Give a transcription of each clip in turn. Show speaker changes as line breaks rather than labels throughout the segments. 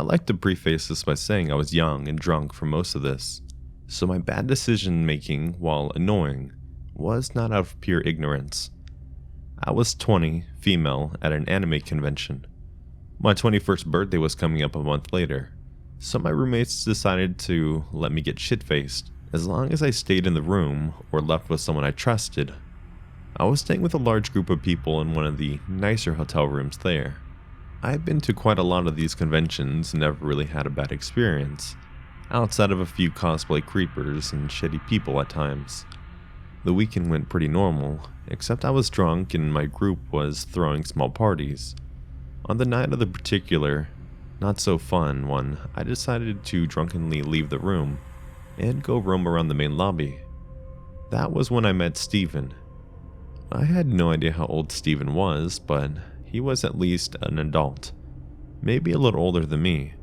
like to preface this by saying I was young and drunk for most of this, so my bad decision making, while annoying, was not out of pure ignorance. I was 20, female, at an anime convention. My 21st birthday was coming up a month later, so my roommates decided to let me get shit-faced as long as I stayed in the room or left with someone I trusted. I was staying with a large group of people in one of the nicer hotel rooms there. I've been to quite a lot of these conventions and never really had a bad experience, outside of a few cosplay creepers and shitty people at times. The weekend went pretty normal, except I was drunk and my group was throwing small parties. On the night of the particular, not so fun one, I decided to drunkenly leave the room and go roam around the main lobby. That was when I met Steven. I had no idea how old Steven was, but he was at least an adult, maybe a little older than me.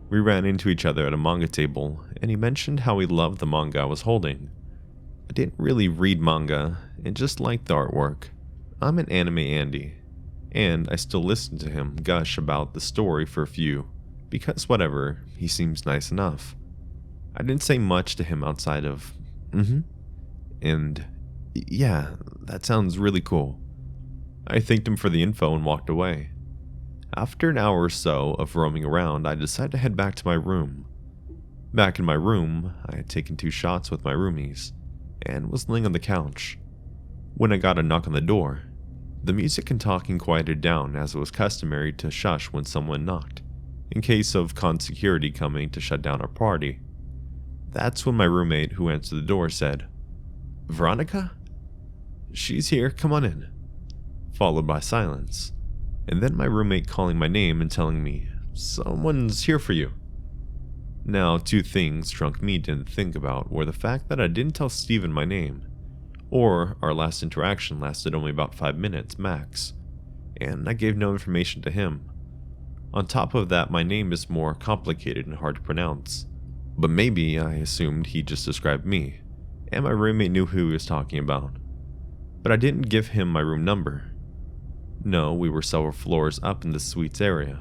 We ran into each other at a manga table, and he mentioned how he loved the manga I was holding. I didn't really read manga, and just liked the artwork. I'm an anime Andy, and I still listen to him gush about the story for a few, because whatever, he seems nice enough. I didn't say much to him outside of, and yeah, that sounds really cool. I thanked him for the info and walked away. After an hour or so of roaming around, I decided to head back to my room. Back in my room, I had taken 2 shots with my roomies, and was laying on the couch, when I got a knock on the door. The music and talking quieted down as it was customary to shush when someone knocked, in case of con security coming to shut down our party. That's when my roommate who answered the door said, "Veronica? She's here, come on in." Followed by silence, and then my roommate calling my name and telling me, "Someone's here for you." Now, 2 things drunk me didn't think about were the fact that I didn't tell Steven my name, or our last interaction lasted only about 5 minutes max, and I gave no information to him. On top of that, my name is more complicated and hard to pronounce, but maybe I assumed he just described me, and my roommate knew who he was talking about. But I didn't give him my room number. No, we were several floors up in the suites area.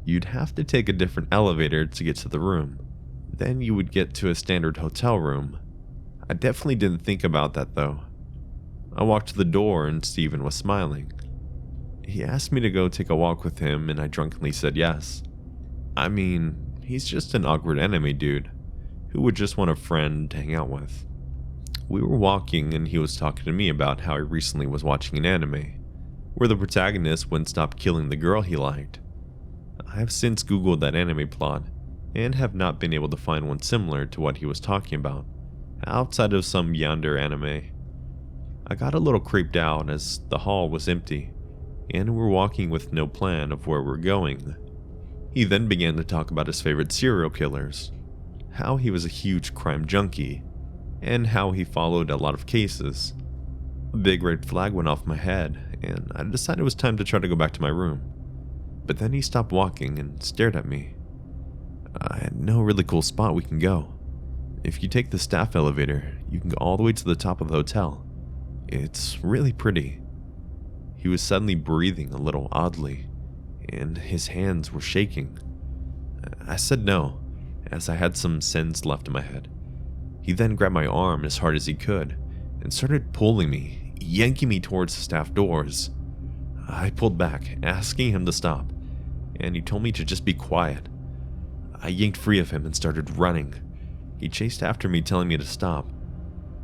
You'd have to take a different elevator to get to the room. Then you would get to a standard hotel room. I definitely didn't think about that though. I walked to the door and Steven was smiling. He asked me to go take a walk with him and I drunkenly said yes. I mean, he's just an awkward anime dude who would just want a friend to hang out with. We were walking and he was talking to me about how he recently was watching an anime where the protagonist wouldn't stop killing the girl he liked. I have since googled that anime plot and have not been able to find one similar to what he was talking about, outside of some yonder anime. I got a little creeped out as the hall was empty and we were walking with no plan of where we're going. He then began to talk about his favorite serial killers, how he was a huge crime junkie, and how he followed a lot of cases. A big red flag went off my head, and I decided it was time to try to go back to my room. But then he stopped walking and stared at me. "I know a really cool spot we can go. If you take the staff elevator, you can go all the way to the top of the hotel. It's really pretty." He was suddenly breathing a little oddly, and his hands were shaking. I said no, as I had some sense left in my head. He then grabbed my arm as hard as he could and started pulling me, yanking me towards the staff doors. I pulled back, asking him to stop, and he told me to just be quiet. I yanked free of him and started running. He chased after me, telling me to stop.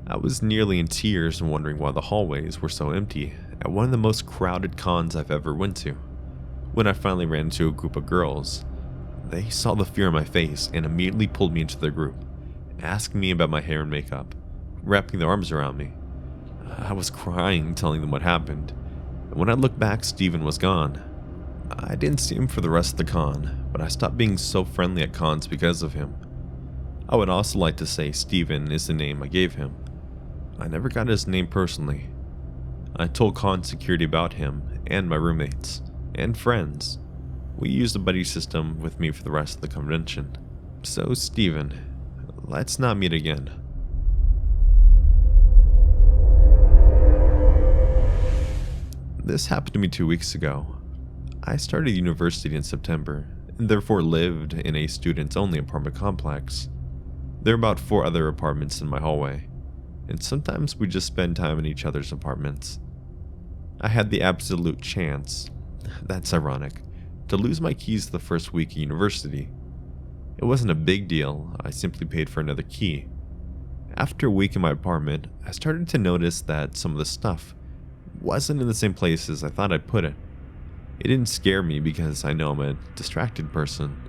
I was nearly in tears and wondering why the hallways were so empty at one of the most crowded cons I've ever went to. When I finally ran into a group of girls, they saw the fear on my face and immediately pulled me into their group, asking me about my hair and makeup, wrapping their arms around me. I was crying, telling them what happened, and when I looked back, Steven was gone. I didn't see him for the rest of the con, but I stopped being so friendly at cons because of him. I would also like to say Steven is the name I gave him. I never got his name personally. I told con security about him and my roommates and friends. We used a buddy system with me for the rest of the convention. So Steven, let's not meet again. This happened to me 2 weeks ago. I started university in September, and therefore lived in a students-only apartment complex. There are about 4 other apartments in my hallway, and sometimes we just spend time in each other's apartments. I had the absolute chance, that's ironic, to lose my keys the first week of university. It wasn't a big deal, I simply paid for another key. After a week in my apartment, I started to notice that some of the stuff wasn't in the same places I thought I'd put it. It didn't scare me because I know I'm a distracted person.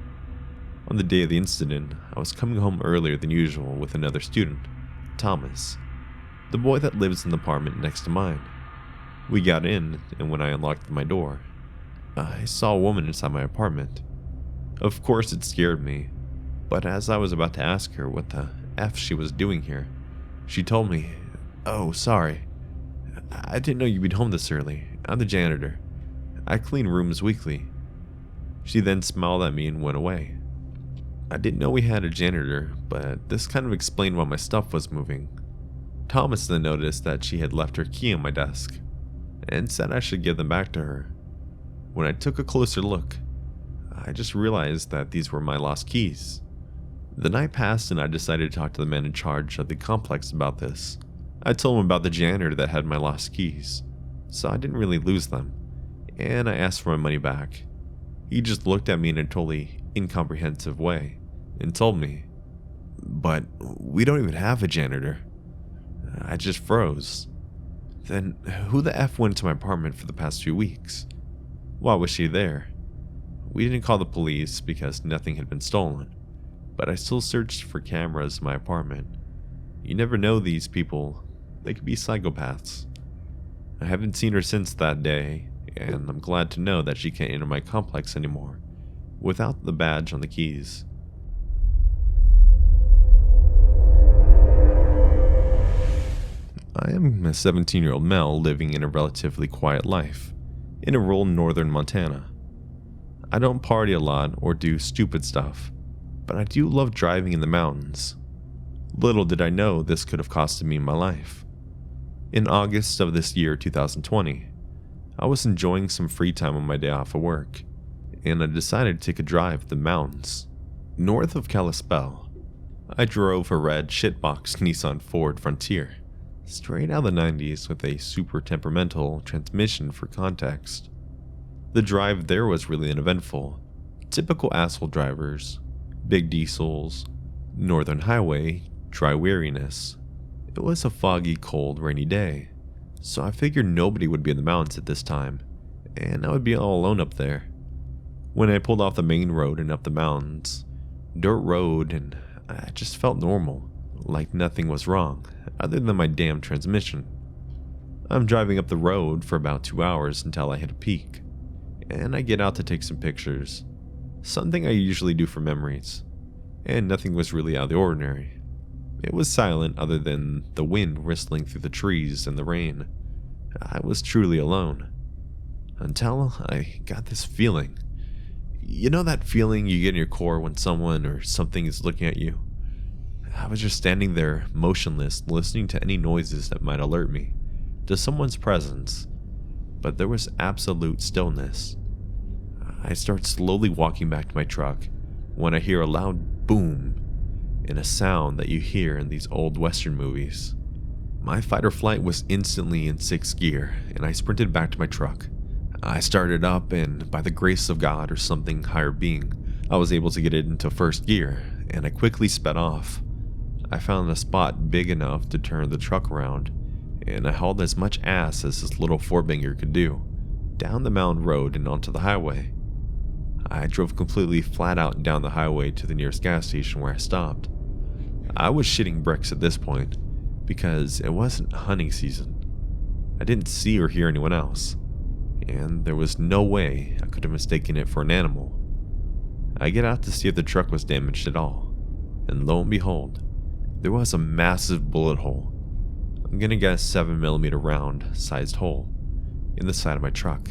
On the day of the incident, I was coming home earlier than usual with another student, Thomas, the boy that lives in the apartment next to mine. We got in, and when I unlocked my door, I saw a woman inside my apartment. Of course it scared me, but as I was about to ask her what the F she was doing here, she told me, "Oh, sorry. I didn't know you'd be home this early. I'm the janitor. I clean rooms weekly." She then smiled at me and went away. I didn't know we had a janitor, but this kind of explained why my stuff was moving. Thomas then noticed that she had left her key on my desk, and said I should give them back to her. When I took a closer look, I just realized that these were my lost keys. The night passed and I decided to talk to the man in charge of the complex about this. I told him about the janitor that had my lost keys, so I didn't really lose them, and I asked for my money back. He just looked at me in a totally incomprehensive way and told me, "But we don't even have a janitor." I just froze. Then who the F went to my apartment for the past few weeks? Why was she there? We didn't call the police because nothing had been stolen, but I still searched for cameras in my apartment. You never know these people, they could be psychopaths. I haven't seen her since that day, and I'm glad to know that she can't enter my complex anymore without the badge on the keys. I am a 17-year-old male living in a relatively quiet life in a rural northern Montana. I don't party a lot or do stupid stuff, but I do love driving in the mountains. Little did I know this could have costed me my life. In August of this year, 2020, I was enjoying some free time on my day off of work, and I decided to take a drive to the mountains, north of Kalispell. I drove a red shitbox Nissan Ford Frontier, straight out of the 90s with a super temperamental transmission for context. The drive there was really uneventful. Typical asshole drivers, big diesels, northern highway, dry weariness. It was a foggy, cold, rainy day, so I figured nobody would be in the mountains at this time, and I would be all alone up there. When I pulled off the main road and up the mountains, dirt road, and I just felt normal, like nothing was wrong, other than my damn transmission. I'm driving up the road for about 2 hours until I hit a peak, and I get out to take some pictures, something I usually do for memories, and nothing was really out of the ordinary. It was silent other than the wind whistling through the trees and the rain. I was truly alone, until I got this feeling. You know that feeling you get in your core when someone or something is looking at you? I was just standing there, motionless, listening to any noises that might alert me to someone's presence, but there was absolute stillness. I start slowly walking back to my truck when I hear a loud boom and a sound that you hear in these old Western movies. My fight or flight was instantly in 6th gear, and I sprinted back to my truck. I started up, and by the grace of God or something higher being, I was able to get it into 1st gear, and I quickly sped off. I found a spot big enough to turn the truck around, and I hauled as much ass as this little four-banger could do, down the mountain road and onto the highway. I drove completely flat out down the highway to the nearest gas station where I stopped. I was shitting bricks at this point, because it wasn't hunting season. I didn't see or hear anyone else, and there was no way I could have mistaken it for an animal. I get out to see if the truck was damaged at all, and lo and behold, there was a massive bullet hole. I'm gonna guess 7mm round sized hole in the side of my truck.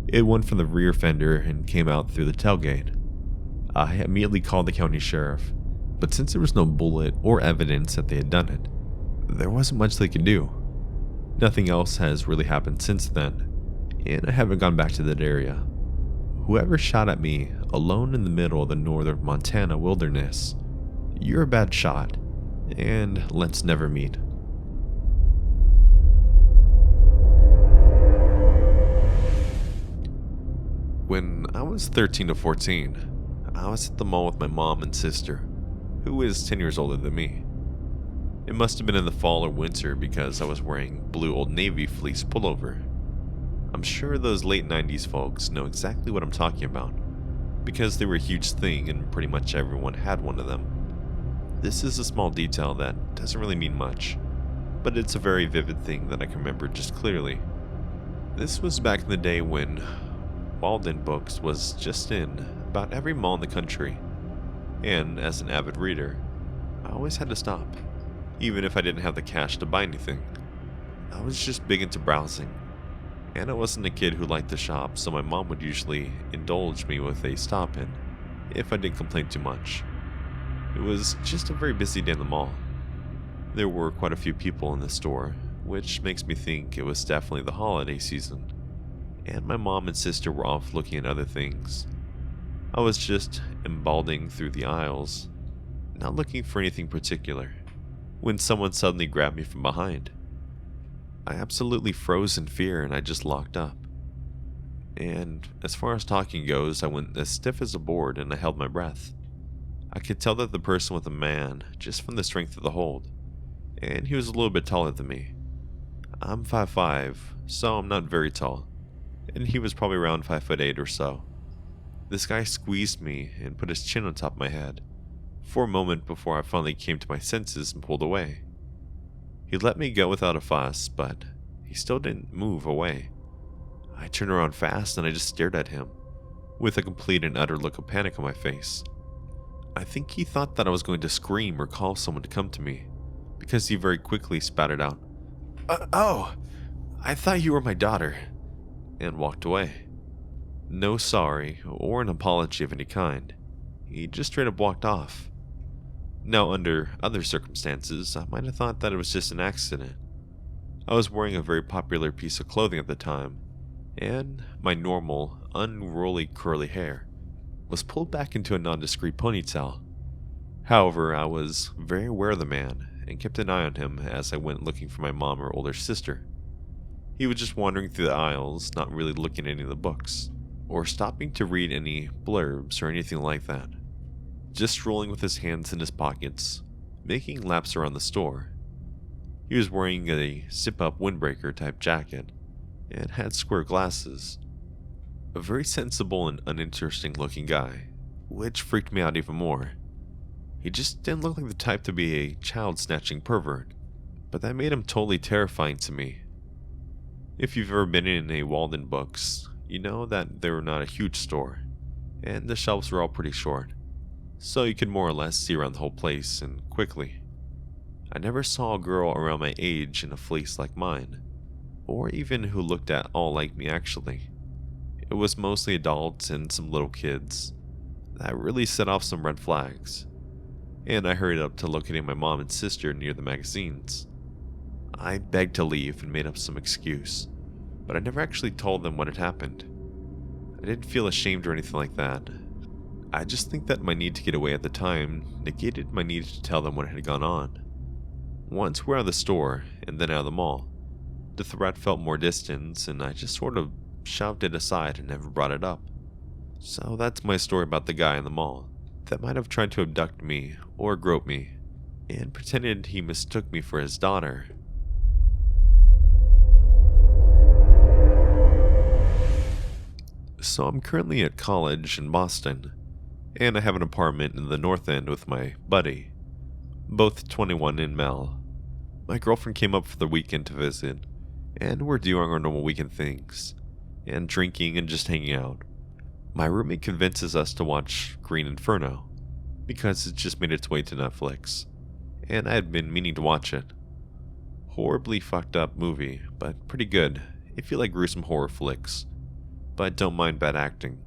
It went from the rear fender and came out through the tailgate. I immediately called the county sheriff, but since there was no bullet or evidence that they had done it, there wasn't much they could do. Nothing else has really happened since then, and I haven't gone back to that area. Whoever shot at me alone in the middle of the northern Montana wilderness, you're a bad shot, and let's never meet. When I was 13 to 14, I was at the mall with my mom and sister, who is 10 years older than me. It must have been in the fall or winter because I was wearing blue Old Navy fleece pullover. I'm sure those late 90s folks know exactly what I'm talking about, because they were a huge thing and pretty much everyone had one of them. This is a small detail that doesn't really mean much, but it's a very vivid thing that I can remember just clearly. This was back in the day when Walden Books was just in about every mall in the country, and as an avid reader, I always had to stop, even if I didn't have the cash to buy anything. I was just big into browsing, and I wasn't a kid who liked to shop, so my mom would usually indulge me with a stop-in if I didn't complain too much. It was just a very busy day in the mall. There were quite a few people in the store, which makes me think it was definitely the holiday season, and my mom and sister were off looking at other things. I was just embalding through the aisles, not looking for anything particular, when someone suddenly grabbed me from behind. I absolutely froze in fear and I just locked up. And as far as talking goes, I went as stiff as a board and I held my breath. I could tell that the person was a man just from the strength of the hold, and he was a little bit taller than me. I'm 5'5", so I'm not very tall, and he was probably around 5'8" or so. This guy squeezed me and put his chin on top of my head for a moment before I finally came to my senses and pulled away. He let me go without a fuss, but he still didn't move away. I turned around fast and I just stared at him, with a complete and utter look of panic on my face. I think he thought that I was going to scream or call someone to come to me, because he very quickly spattered out, "Oh, I thought you were my daughter," and walked away. No sorry or an apology of any kind. He just straight up walked off. Now, under other circumstances, I might have thought that it was just an accident. I was wearing a very popular piece of clothing at the time, and my normal, unruly curly hair was pulled back into a nondescript ponytail. However, I was very aware of the man and kept an eye on him as I went looking for my mom or older sister. He was just wandering through the aisles, not really looking at any of the books, or stopping to read any blurbs or anything like that. Just strolling with his hands in his pockets, making laps around the store. He was wearing a zip-up windbreaker type jacket, and had square glasses. A very sensible and uninteresting looking guy, which freaked me out even more. He just didn't look like the type to be a child-snatching pervert, but that made him totally terrifying to me. If you've ever been in a Walden Books, you know that they were not a huge store, and the shelves were all pretty short, so you could more or less see around the whole place and quickly. I never saw a girl around my age in a fleece like mine, or even who looked at all like me actually. It was mostly adults and some little kids. That really set off some red flags, and I hurried up to locating my mom and sister near the magazines. I begged to leave and made up some excuse, but I never actually told them what had happened. I didn't feel ashamed or anything like that. I just think that my need to get away at the time negated my need to tell them what had gone on. Once we're out of the store and then out of the mall, the threat felt more distant and I just sort of shoved it aside and never brought it up. So that's my story about the guy in the mall that might have tried to abduct me or grope me and pretended he mistook me for his daughter. So I'm currently at college in Boston, and I have an apartment in the North End with my buddy, both 21 and Mel. My girlfriend came up for the weekend to visit, and we're doing our normal weekend things, and drinking and just hanging out. My roommate convinces us to watch Green Inferno, because it just made its way to Netflix, and I had been meaning to watch it. Horribly fucked up movie, but pretty good if you like gruesome horror flicks, but don't mind bad acting.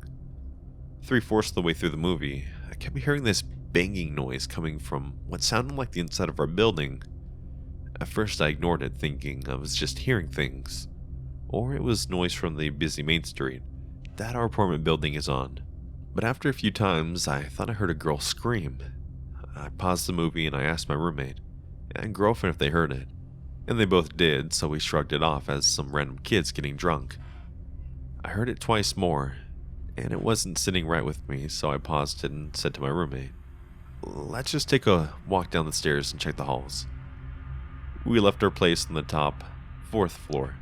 3/4 of the way through the movie, I kept hearing this banging noise coming from what sounded like the inside of our building. At first I ignored it, thinking I was just hearing things, or it was noise from the busy main street, that our apartment building is on. But after a few times, I thought I heard a girl scream. I paused the movie and I asked my roommate and girlfriend if they heard it, and they both did, so we shrugged it off as some random kids getting drunk. I heard it twice more, and it wasn't sitting right with me, so I paused it and said to my roommate, "Let's just take a walk down the stairs and check the halls." We left our place on the top, 4th floor,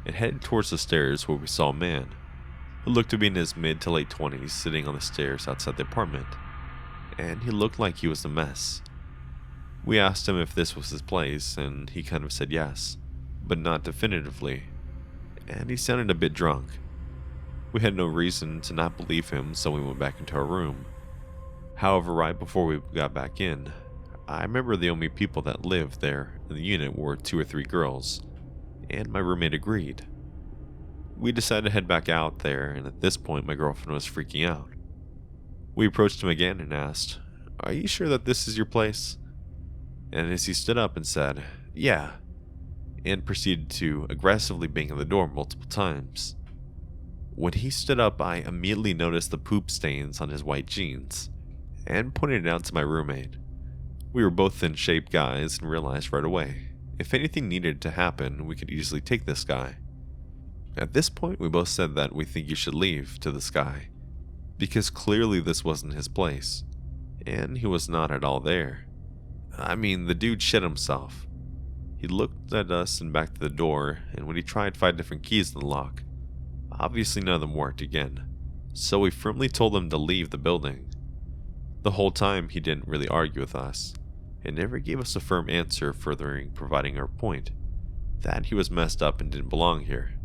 and headed towards the stairs where we saw a man who looked to be in his mid to late 20s sitting on the stairs outside the apartment, and he looked like he was a mess. We asked him if this was his place, and he kind of said yes, but not definitively, and he sounded a bit drunk. We had no reason to not believe him, so we went back into our room. However, right before we got back in, I remember the only people that lived there in the unit were 2 or 3 girls, and my roommate agreed. We decided to head back out there, and at this point my girlfriend was freaking out. We approached him again and asked, "Are you sure that this is your place?" And as he stood up and said, "Yeah," and proceeded to aggressively bang on the door multiple times. When he stood up, I immediately noticed the poop stains on his white jeans, and pointed it out to my roommate. We were both thin-shaped guys and realized right away, if anything needed to happen, we could easily take this guy. At this point, we both said that we think you should leave to this guy, because clearly this wasn't his place, and he was not at all there. I mean, the dude shit himself. He looked at us and back to the door, and when he tried 5 different keys in the lock, obviously none of them worked again, so we firmly told him to leave the building. The whole time he didn't really argue with us, and never gave us a firm answer furthering providing our point, that he was messed up and didn't belong here.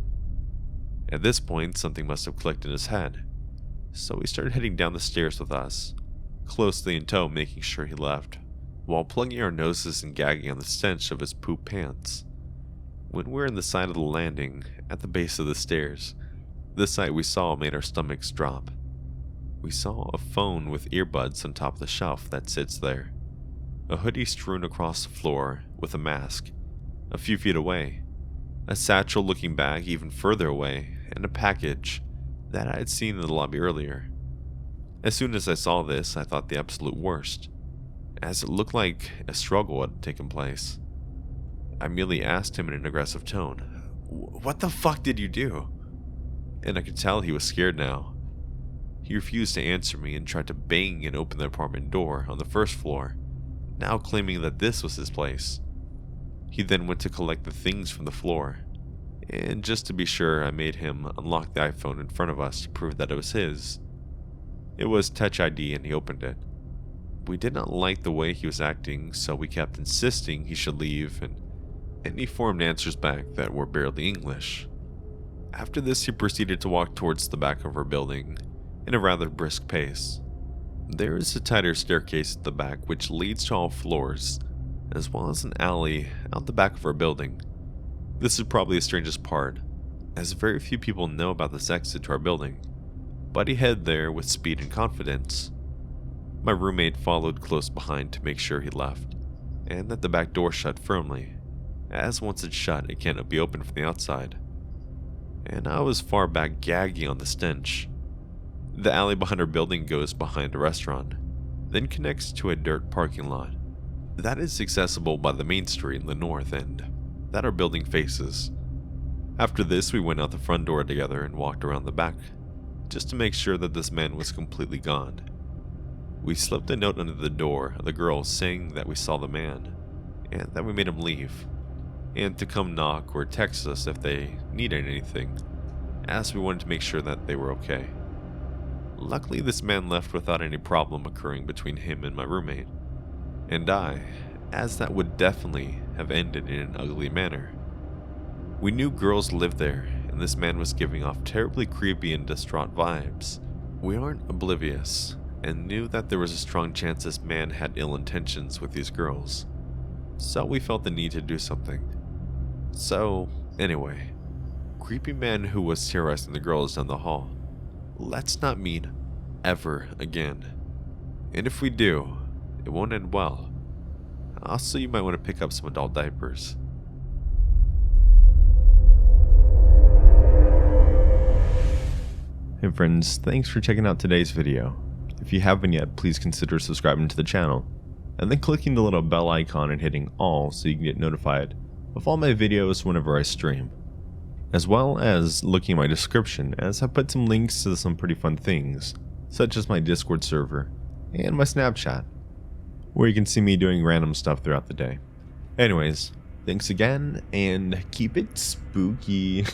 At this point, something must have clicked in his head, so he started heading down the stairs with us, closely in tow, making sure he left, while plugging our noses and gagging on the stench of his poop pants. When we were in the side of the landing, at the base of the stairs, the sight we saw made our stomachs drop. We saw a phone with earbuds on top of the shelf that sits there, a hoodie strewn across the floor with a mask, a few feet away, a satchel-looking bag even further away, and a package that I had seen in the lobby earlier. As soon as I saw this, I thought the absolute worst, as it looked like a struggle had taken place. I merely asked him in an aggressive tone, "What the fuck did you do?" And I could tell he was scared now. He refused to answer me and tried to bang and open the apartment door on the 1st floor, now claiming that this was his place. He then went to collect the things from the floor, and just to be sure, I made him unlock the iPhone in front of us to prove that it was his. It was Touch ID and he opened it. We did not like the way he was acting, so we kept insisting he should leave, and he formed answers back that were barely English. After this, he proceeded to walk towards the back of our building in a rather brisk pace. There is a tighter staircase at the back which leads to all floors, as well as an alley out the back of our building. This is probably the strangest part, as very few people know about this exit to our building, but he headed there with speed and confidence. My roommate followed close behind to make sure he left, and that the back door shut firmly, as once it's shut it cannot be opened from the outside. And I was far back gagging on the stench. The alley behind our building goes behind a restaurant, then connects to a dirt parking lot that is accessible by the main street in the north end that our building faces. After this, we went out the front door together and walked around the back, just to make sure that this man was completely gone. We slipped a note under the door of the girl saying that we saw the man, and that we made him leave, and to come knock or text us if they needed anything, as we wanted to make sure that they were okay. Luckily, this man left without any problem occurring between him and my roommate, and I, as that would definitely have ended in an ugly manner. We knew girls lived there, and this man was giving off terribly creepy and distraught vibes. We aren't oblivious, and knew that there was a strong chance this man had ill intentions with these girls, so we felt the need to do something. So, anyway, creepy man who was terrorizing the girls down the hall, let's not meet ever again. And if we do, it won't end well. Also, you might want to pick up some adult diapers. Hey friends, thanks for checking out today's video. If you haven't yet, please consider subscribing to the channel, and then clicking the little bell icon and hitting all so you can get notified of all my videos whenever I stream. As well as looking at my description, as I put some links to some pretty fun things, such as my Discord server and my Snapchat, where you can see me doing random stuff throughout the day. Anyways, thanks again, and keep it spooky.